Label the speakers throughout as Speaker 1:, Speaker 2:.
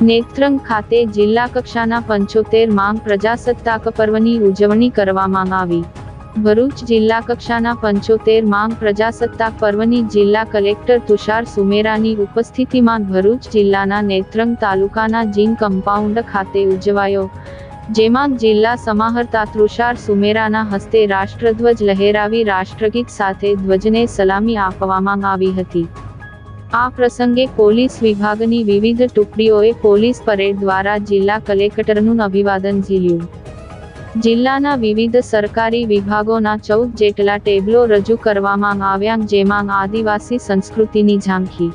Speaker 1: નેત્રંગ ખાતે જિલ્લા કક્ષાના 75માં પ્રજાસત્તાક પર્વની ઉજવણી કરવામાં આવી। ભરૂચ જિલ્લા કક્ષાના 75માં પ્રજાસત્તાક પર્વની જિલ્લા કલેક્ટર તુષાર સુમેરાની ઉપસ્થિતિમાં ભરૂચ જિલ્લાના નેત્રંગ તાલુકાના જીન કમ્પાઉન્ડ ખાતે ઉજવાયો, જેમાં જિલ્લા સમાહર્તા તુષાર સુમેરાના હસ્તે રાષ્ટ્રધ્વજ લહેરાવી રાષ્ટ્રગીત સાથે ધ્વજને સલામી આપવામાં આવી હતી। આ પ્રસંગે પોલીસ વિભાગની વિવિધ ટુકડીઓએ પોલીસ પરેડ દ્વારા જિલ્લા કલેક્ટરનું અભિવાદન ઝીલ્યું। જિલ્લાના વિવિધ સરકારી વિભાગોના 14 જેટલા ટેબ્લો રજૂ કરવામાં આવ્યા, જેમાં આદિવાસી સંસ્કૃતિની ઝાંખી,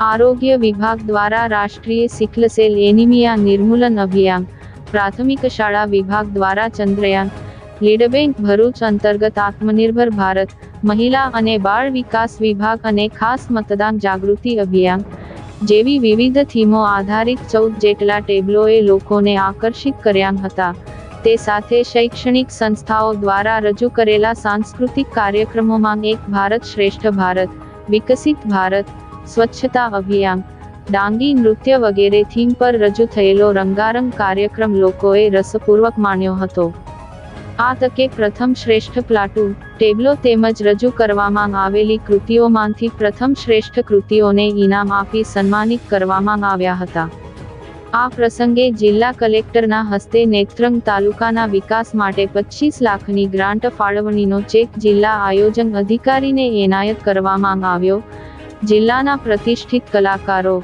Speaker 1: આરોગ્ય વિભાગ દ્વારા રાષ્ટ્રીય સિકલ સેલ એનિમિયા નિર્મૂલન અભિયાન, પ્રાથમિક શાળા વિભાગ દ્વારા ચંદ્રયાન, લીડ બેંક ભરૂચ અંતર્ગત આત્મનિર્ભર ભારત, મહિલા અને બાળ વિકાસ વિભાગ અને ખાસ મતદાન જાગૃતિ અભિયાન જેવી વિવિધ થીમો આધારિત 14 જેટલા ટેબ્લોએ લોકોને આકર્ષિત કર્યા હતા। તે સાથે શૈક્ષણિક સંસ્થાઓ દ્વારા રજૂ કરેલા સાંસ્કૃતિક કાર્યક્રમોમાં એક ભારત શ્રેષ્ઠ ભારત, વિકસિત ભારત, સ્વચ્છતા અભિયાન, ડાંગી નૃત્ય વગેરે થીમ પર રજૂ થયેલો રંગારંગ કાર્યક્રમ લોકોએ રસપૂર્વક માણ્યો હતો। આ તકે પ્રથમ શ્રેષ્ઠ પ્લાટુ ટેબ્લો તેમજ રજૂ કરવામાં આવેલી કૃતિઓમાંથી પ્રથમ શ્રેષ્ઠ કૃતિઓને ઇનામ આપી સન્માનિત કરવામાં આવ્યા હતા। આ પ્રસંગે જિલ્લા કલેક્ટરના હસ્તે નેત્રંગ તાલુકાના વિકાસ માટે 25 લાખની ગ્રાન્ટ ફાળવણીનો ચેક જિલ્લા આયોજન અધિકારીને એનાયત કરવામાં આવ્યો। જિલ્લાના પ્રતિષ્ઠિત કલાકારો,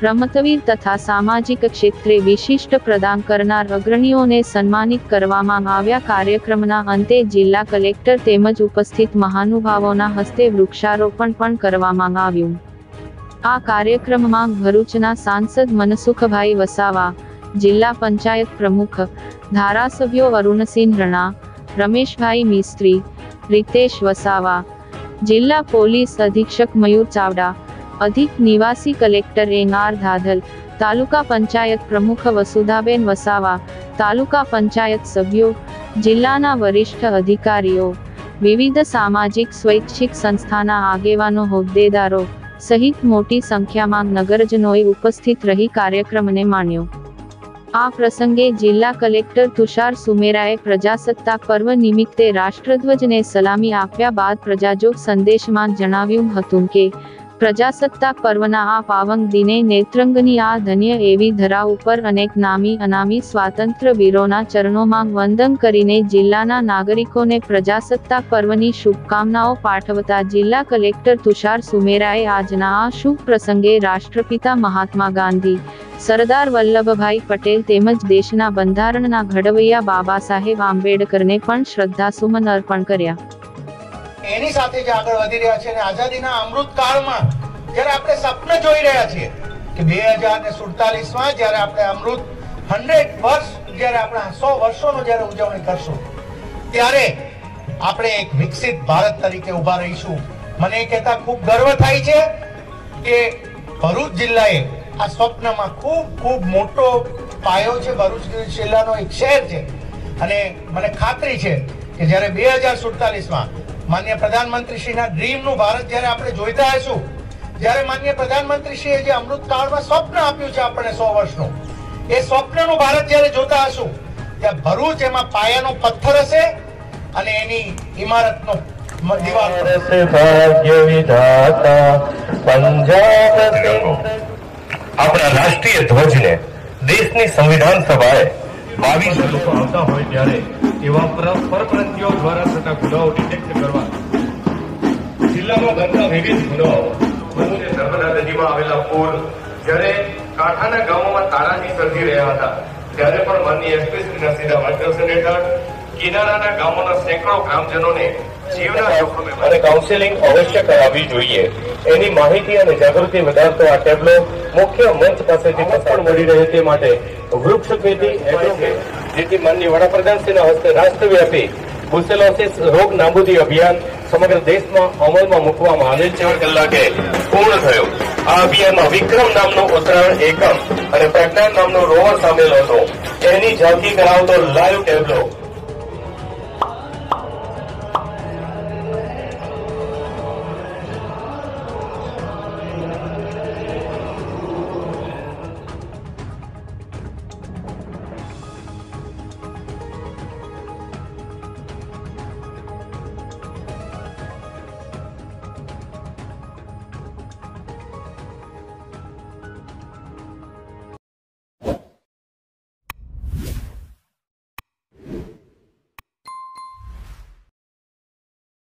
Speaker 1: રમતવીર તથા સામાજિક ક્ષેત્રે વિશિષ્ટ પ્રદાન કરનાર અગ્રણીઓને સન્માનિત કરવામાં આવ્યા। કાર્યક્રમના અંતે જિલ્લા કલેક્ટર તેમજ ઉપસ્થિત મહાનુભાવોના હસ્તે વૃક્ષારોપણ પણ કરવામાં આવ્યું। આ કાર્યક્રમમાં ભરૂચના સાંસદ મનસુખભાઈ વસાવા, જિલ્લા પંચાયત પ્રમુખ, ધારાસભ્યો અરુણસિંહ રણા, રમેશભાઈ મિસ્ત્રી, રીતેશ વસાવા, જિલ્લા પોલીસ અધિક્ષક મયુર ચાવડા, અધિક નિવાસી કલેક્ટર એન.આર. ધાધલ, તાલુકા પંચાયત પ્રમુખ વસુધાબેન વસાવા, તાલુકા પંચાયત સભ્યો, જિલ્લાના વરિષ્ઠ અધિકારીઓ, વિવિધ સામાજિક સ્વૈચ્છિક સંસ્થાના આગેવાનો, હોદ્દેદારો સહિત મોટી સંખ્યામાં નગરજનોએ ઉપસ્થિત રહી કાર્યક્રમને માણ્યો। આ પ્રસંગે જિલ્લા કલેક્ટર તુષાર સુમેરાએ પ્રજાસત્તાક પર્વ નિમિત્તે રાષ્ટ્રધ્વજને સલામી આપ્યા બાદ પ્રજાજોગ સંદેશમાં જણાવ્યું હતું કે પ્રજાસત્તાક પર્વના આ પાવન દિને નેત્રંગની આ ધન્ય એવી ધરા ઉપર અનેક નામી અનામી સ્વાતંત્ર્ય વીરોના ચરણોમાં વંદન કરીને જિલ્લાના નાગરિકોને પ્રજાસત્તાક પર્વની શુભકામનાઓ પાઠવતા જિલ્લા કલેક્ટર તુષાર સુમેરાએ આજના આ શુભ પ્રસંગે રાષ્ટ્રપિતા મહાત્મા ગાંધી, સરદાર વલ્લભભાઈ પટેલ તેમજ દેશના બંધારણના ઘડવૈયા બાબા સાહેબ આંબેડકરને પણ શ્રદ્ધાસુમન અર્પણ કર્યા।
Speaker 2: એની સાથે જ આગળ વધી રહ્યા છે અને આઝાદીના અમૃત કાળમાં જ્યારે આપણે સપના જોઈ રહ્યા છીએ કે 2047માં જ્યારે આપણે અમૃત 100 વર્ષ જ્યારે આપણે 100 વર્ષોનો જ્યારે ઉજવણી કરશું ત્યારે આપણે એક વિકસિત ભારત તરીકે ઊભા રહીશું। મને એ કહેતા ખૂબ ગર્વ થાય છે કે ભરૂચ જિલ્લાએ આ સ્વપ્નમાં ખૂબ મોટો પાયો છે। ભરૂચ જિલ્લાનો એક શહેર છે અને મને ખાતરી છે કે જ્યારે 2047માં માનનીય પ્રધાનમંત્રીશ્રીના ડ્રીમનું ભારત જ્યારે આપણે જોઈતા હશું, જ્યારે માનનીય પ્રધાનમંત્રીશ્રીએ જે અમૃત કાળમાં સ્વપ્ન આપ્યું છે આપણને 100 વર્ષનું, એ સ્વપ્નનું ભારત જ્યારે જોતા હશું ત્યાં ભરૂચ એમાં પાયાનો પથ્થર હશે અને એની ઇમારતનો દિવાલ હશે।
Speaker 3: આપણા રાષ્ટ્રીય ધ્વજને દેશની સંવિધાન સભાએ 22 લોકો આવતા હોય ત્યારે એવા પરપ્રાંતિયો દ્વારા થતા ગુનાઓ ડિટેક્ટ કરવા જિલ્લામાં બનતા વિવિધ ગુનાઓ, નર્મદા નદીમાં આવેલા પુલ, જ્યારે કાંઠાના ગામોમાં તારાજી સર્જી રહ્યા હતા ત્યારે પણ માનનીય એસપીશ્રીના સીધા માર્ગદર્શન હેઠળ કિનારાના ગામોના સેંકડો ગ્રામજનોને જીવના જોખમે અને કાઉન્સેલિંગ અવશ્ય કરાવવી જોઈએ એની માહિતી અને જાગૃતિ વધારતો આ ટેબ્લો મુખ્ય મંચ પાસેથી પસાર મળી રહે તે માટે વૃક્ષ ખેતી એગ્રોકેટ જેથી માનનીય વડાપ્રધાનશ્રીના હસ્તે રાષ્ટ્રવ્યાપી બુસેલોસિસ રોગ નાબૂદી અભિયાન સમગ્ર દેશમાં અમલમાં મૂકવામાં આવેલ 4 કલાકે પૂર્ણ થયો। આ અભિયાનમાં વિક્રમ નામનો ઉત્તરાયણ એકમ અને પ્રજ્ઞાન નામનો રોવર સામેલ હતો। એની ઝાંખી કરાવતો લાઈવ ટેબ્લો